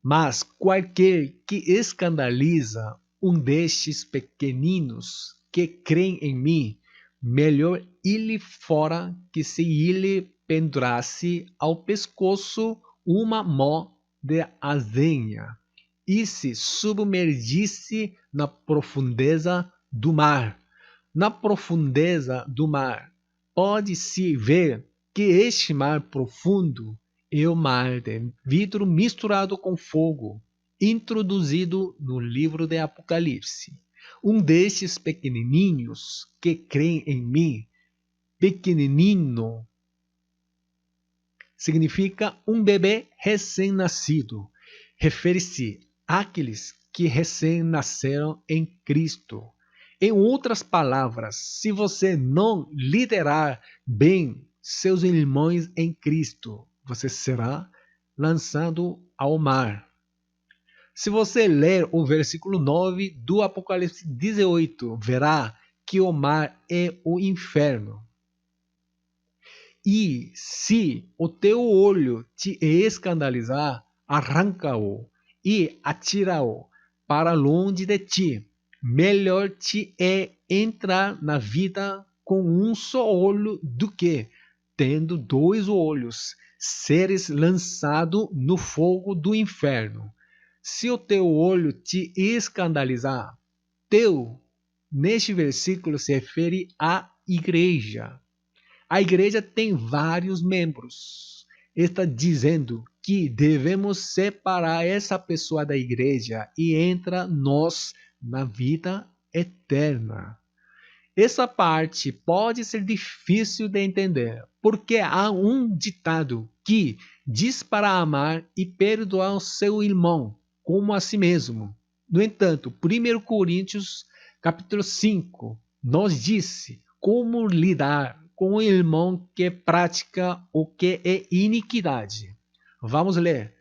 A: Mas qualquer que escandaliza um destes pequeninos que creem em mim, melhor ele fora que se ele pendurasse ao pescoço uma mó de azenha e se submergisse na profundeza do mar. Na profundeza do mar, pode-se ver que este mar profundo é o mar de vidro misturado com fogo, introduzido no livro de Apocalipse. Um destes pequenininhos que creem em mim, pequenino, significa um bebê recém-nascido. Refere-se àqueles que recém-nasceram em Cristo. Em outras palavras, se você não liderar bem seus irmãos em Cristo, você será lançado ao mar. Se você ler o versículo 9 do Apocalipse 18, verá que o mar é o inferno. E se o teu olho te escandalizar, arranca-o e atira-o para longe de ti. Melhor te é entrar na vida com um só olho do que, tendo dois olhos, seres lançado no fogo do inferno. Se o teu olho te escandalizar, neste versículo se refere à igreja. A igreja tem vários membros. Está dizendo que devemos separar essa pessoa da igreja e entra nós na vida eterna. Essa parte pode ser difícil de entender, porque há um ditado que diz para amar e perdoar o seu irmão como a si mesmo. No entanto, 1 Coríntios capítulo 5 nos disse como lidar com o irmão que pratica o que é iniquidade. Vamos ler.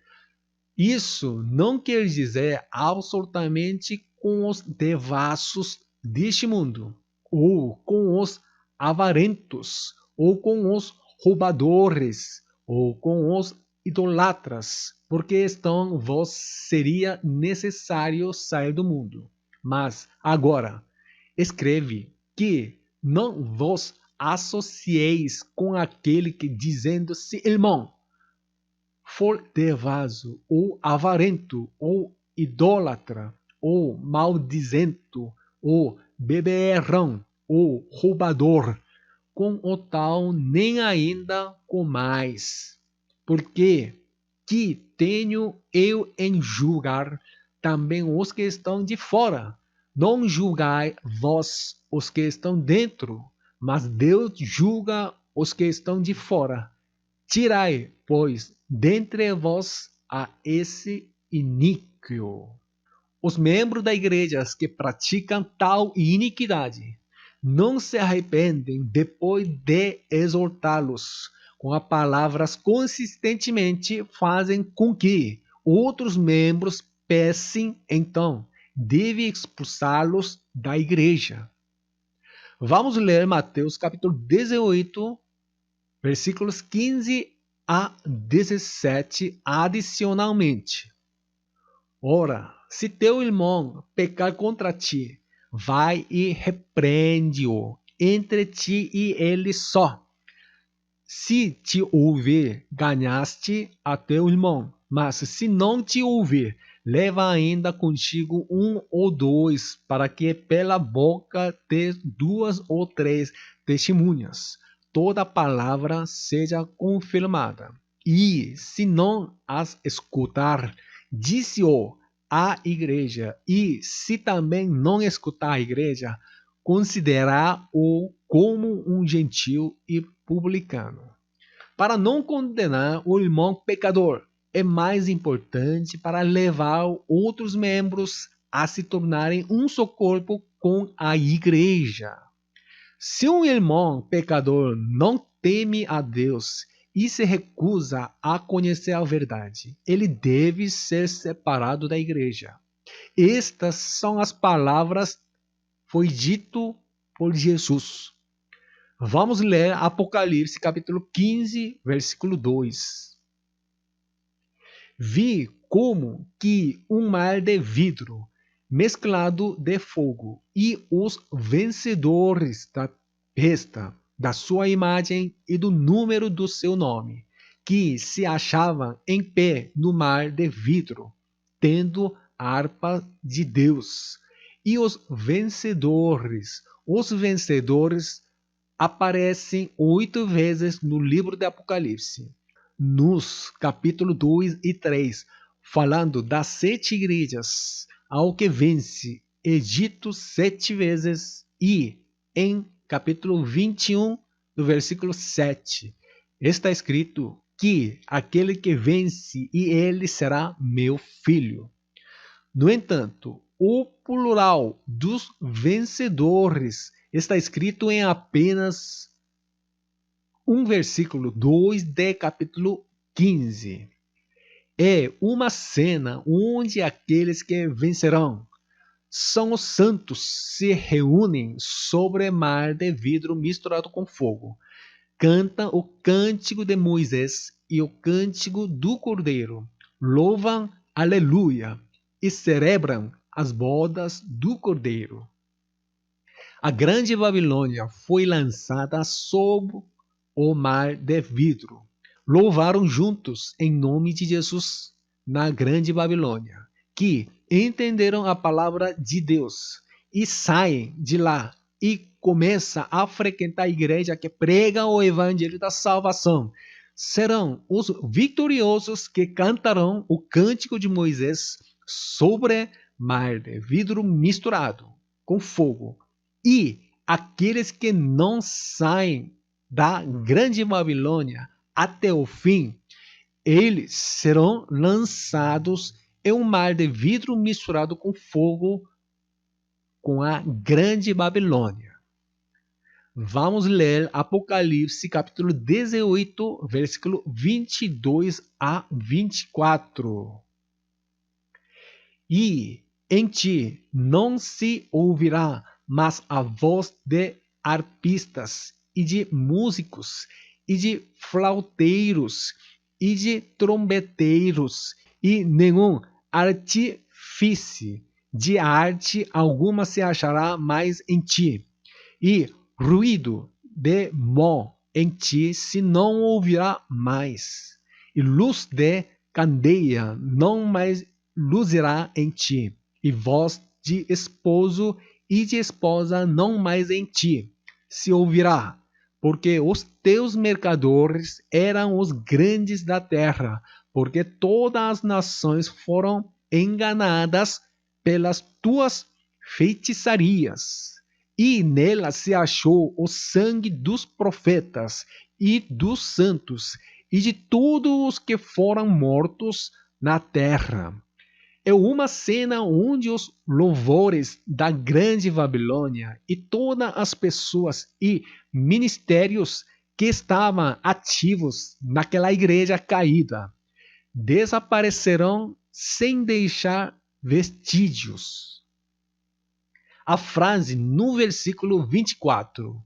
A: Isso não quer dizer absolutamente com os devassos deste mundo, ou com os avarentos, ou com os roubadores, ou com os idolatras, porque então vos seria necessário sair do mundo. Mas agora, escreve que não vos associeis com aquele que, dizendo-se irmão, for devasso, ou avarento, ou idólatra, ou maldizento, ou beberrão, ou roubador, com o tal nem ainda comais. Porque que tenho eu em julgar também os que estão de fora? Não julgai vós os que estão dentro, mas Deus julga os que estão de fora. Tirai, pois, dentre vós a esse iníquo. Os membros da igreja que praticam tal iniquidade não se arrependem depois de exortá-los com as palavras consistentemente fazem com que outros membros peçam, então, deve expulsá-los da igreja. Vamos ler Mateus capítulo 18, versículos 15 a 17 adicionalmente. Ora, se teu irmão pecar contra ti, vai e repreende-o entre ti e ele só. Se te ouvir, ganhaste a teu irmão. Mas se não te ouvir, leva ainda contigo um ou dois, para que pela boca de duas ou três testemunhas toda palavra seja confirmada. E se não as escutar, disse-o à igreja. E se também não escutar a igreja, considerar-o como um gentil e publicano. Para não condenar o irmão pecador, é mais importante para levar outros membros a se tornarem um só corpo com a igreja. Se um irmão pecador não teme a Deus e se recusa a conhecer a verdade, ele deve ser separado da igreja. Estas são as palavras que foi dito por Jesus. Vamos ler Apocalipse capítulo 15, versículo 2. Vi como que um mar de vidro mesclado de fogo, e os vencedores da besta, da sua imagem e do número do seu nome, que se achavam em pé no mar de vidro, tendo a harpa de Deus. E os vencedores aparecem 8 vezes no livro de Apocalipse, nos capítulos 2 e 3, falando das 7 igrejas, ao que vence é dito 7 vezes, e em capítulo 21, no versículo 7, está escrito que aquele que vence, e ele será meu filho. No entanto, o plural dos vencedores está escrito em apenas um versículo 2 de capítulo 15. É uma cena onde aqueles que vencerão são os santos se reúnem sobre mar de vidro misturado com fogo. Cantam o cântico de Moisés e o cântico do Cordeiro. Louvam aleluia e celebram as bodas do Cordeiro. A grande Babilônia foi lançada sob o mar de vidro. Louvaram juntos em nome de Jesus na grande Babilônia, que entenderam a palavra de Deus e saem de lá e começam a frequentar a igreja que prega o evangelho da salvação. Serão os vitoriosos que cantarão o cântico de Moisés sobre mar de vidro misturado com fogo. E aqueles que não saem da grande Babilônia até o fim, eles serão lançados em um mar de vidro misturado com fogo, com a grande Babilônia. Vamos ler Apocalipse capítulo 18, versículo 22 a 24. E em ti não se ouvirá mas a voz de arpistas e de músicos e de flauteiros e de trombeteiros, e nenhum artífice de arte alguma se achará mais em ti, e ruído de mão em ti se não ouvirá mais, e luz de candeia não mais luzirá em ti, e voz de esposo e de esposa não mais em ti se ouvirá, porque os teus mercadores eram os grandes da terra, porque todas as nações foram enganadas pelas tuas feitiçarias. E nela se achou o sangue dos profetas e dos santos e de todos os que foram mortos na terra. É uma cena onde os louvores da grande Babilônia e todas as pessoas e ministérios que estavam ativos naquela igreja caída desaparecerão sem deixar vestígios. A frase no versículo 24: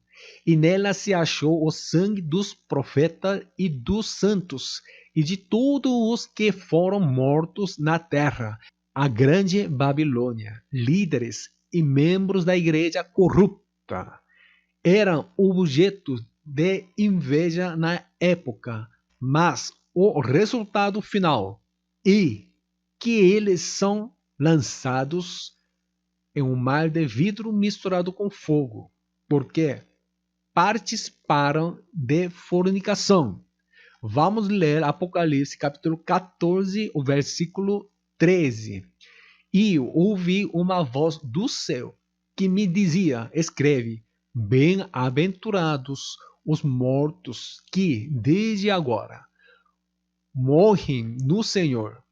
A: e nela se achou o sangue dos profetas e dos santos e de todos os que foram mortos na terra. A grande Babilônia, líderes e membros da igreja corrupta, eram objeto de inveja na época, mas o resultado final é que eles são lançados em um mar de vidro misturado com fogo, porque participaram de fornicação. Vamos ler Apocalipse capítulo 14, o versículo 13. E ouvi uma voz do céu que me dizia: escreve, bem-aventurados os mortos que desde agora morrem no Senhor.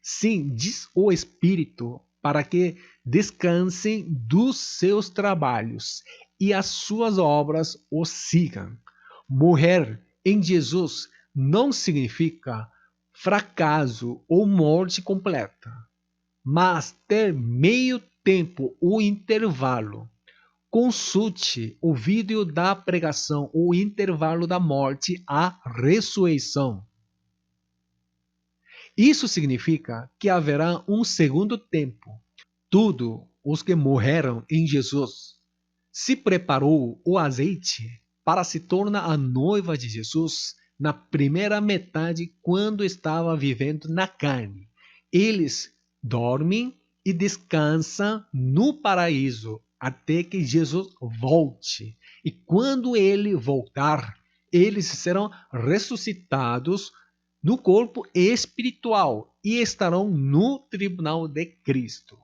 A: Sim, diz o Espírito, para que descansem dos seus trabalhos e as suas obras o sigam. Morrer em Jesus não significa fracasso ou morte completa, mas ter meio tempo ou intervalo. Consulte o vídeo da pregação, o intervalo da morte à ressurreição. Isso significa que haverá um segundo tempo. Todos os que morreram em Jesus se preparou o azeite para se tornar a noiva de Jesus na primeira metade quando estava vivendo na carne. Eles dormem e descansam no paraíso até que Jesus volte. E quando ele voltar, eles serão ressuscitados no corpo espiritual e estarão no tribunal de Cristo.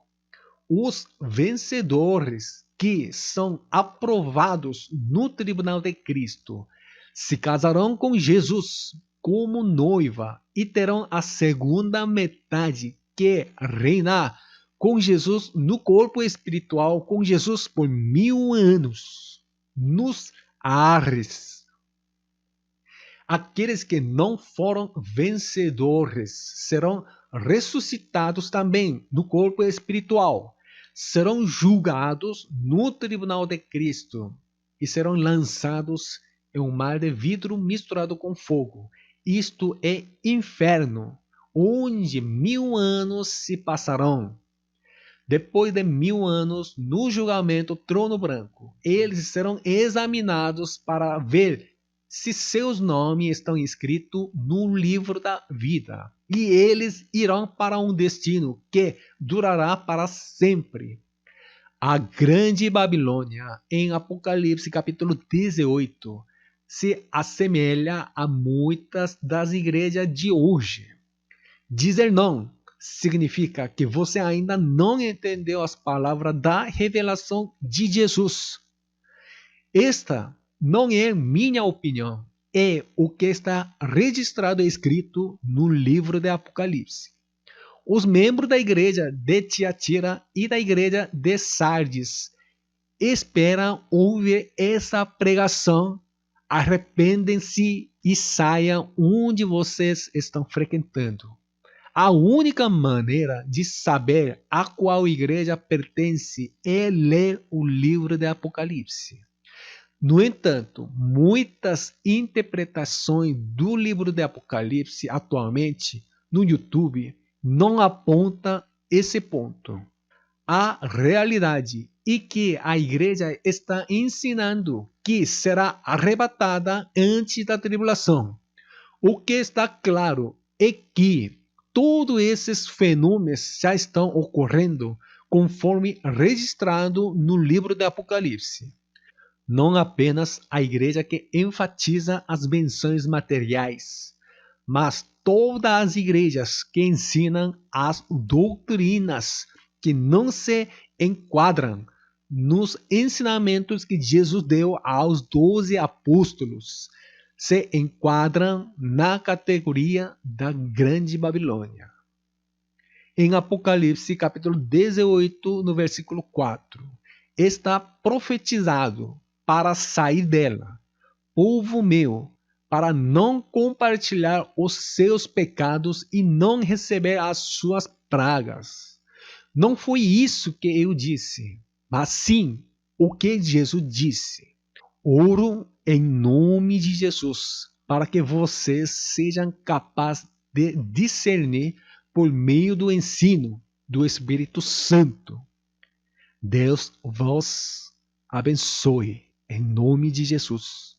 A: Os vencedores que são aprovados no tribunal de Cristo se casarão com Jesus como noiva e terão a segunda metade que reinar com Jesus no corpo espiritual, com Jesus por 1000 anos, nos ares. Aqueles que não foram vencedores serão ressuscitados também no corpo espiritual. Serão julgados no tribunal de Cristo e serão lançados em um mar de vidro misturado com fogo. Isto é inferno, onde 1000 anos se passarão. Depois de 1000 anos, no julgamento trono branco, eles serão examinados para ver se seus nomes estão escritos no livro da vida. E eles irão para um destino que durará para sempre. A grande Babilônia, em Apocalipse capítulo 18, se assemelha a muitas das igrejas de hoje. Dizer não significa que você ainda não entendeu as palavras da revelação de Jesus. Esta não é minha opinião, é o que está registrado e escrito no livro de Apocalipse. Os membros da igreja de Tiatira e da igreja de Sardes esperam ouvir essa pregação, arrependem-se e saiam onde vocês estão frequentando. A única maneira de saber a qual igreja pertence é ler o livro de Apocalipse. No entanto, muitas interpretações do livro de Apocalipse atualmente no YouTube não apontam esse ponto. A realidade é que a igreja está ensinando que será arrebatada antes da tribulação. O que está claro é que todos esses fenômenos já estão ocorrendo conforme registrado no livro de Apocalipse. Não apenas a igreja que enfatiza as benções materiais, mas todas as igrejas que ensinam as doutrinas que não se enquadram nos ensinamentos que Jesus deu aos 12 apóstolos, se enquadram na categoria da Grande Babilônia. Em Apocalipse, capítulo 18, no versículo 4, está profetizado para sair dela, povo meu, para não compartilhar os seus pecados e não receber as suas pragas. Não foi isso que eu disse, mas sim o que Jesus disse. Oro em nome de Jesus, para que vocês sejam capazes de discernir por meio do ensino do Espírito Santo. Deus vos abençoe, em nome de Jesus.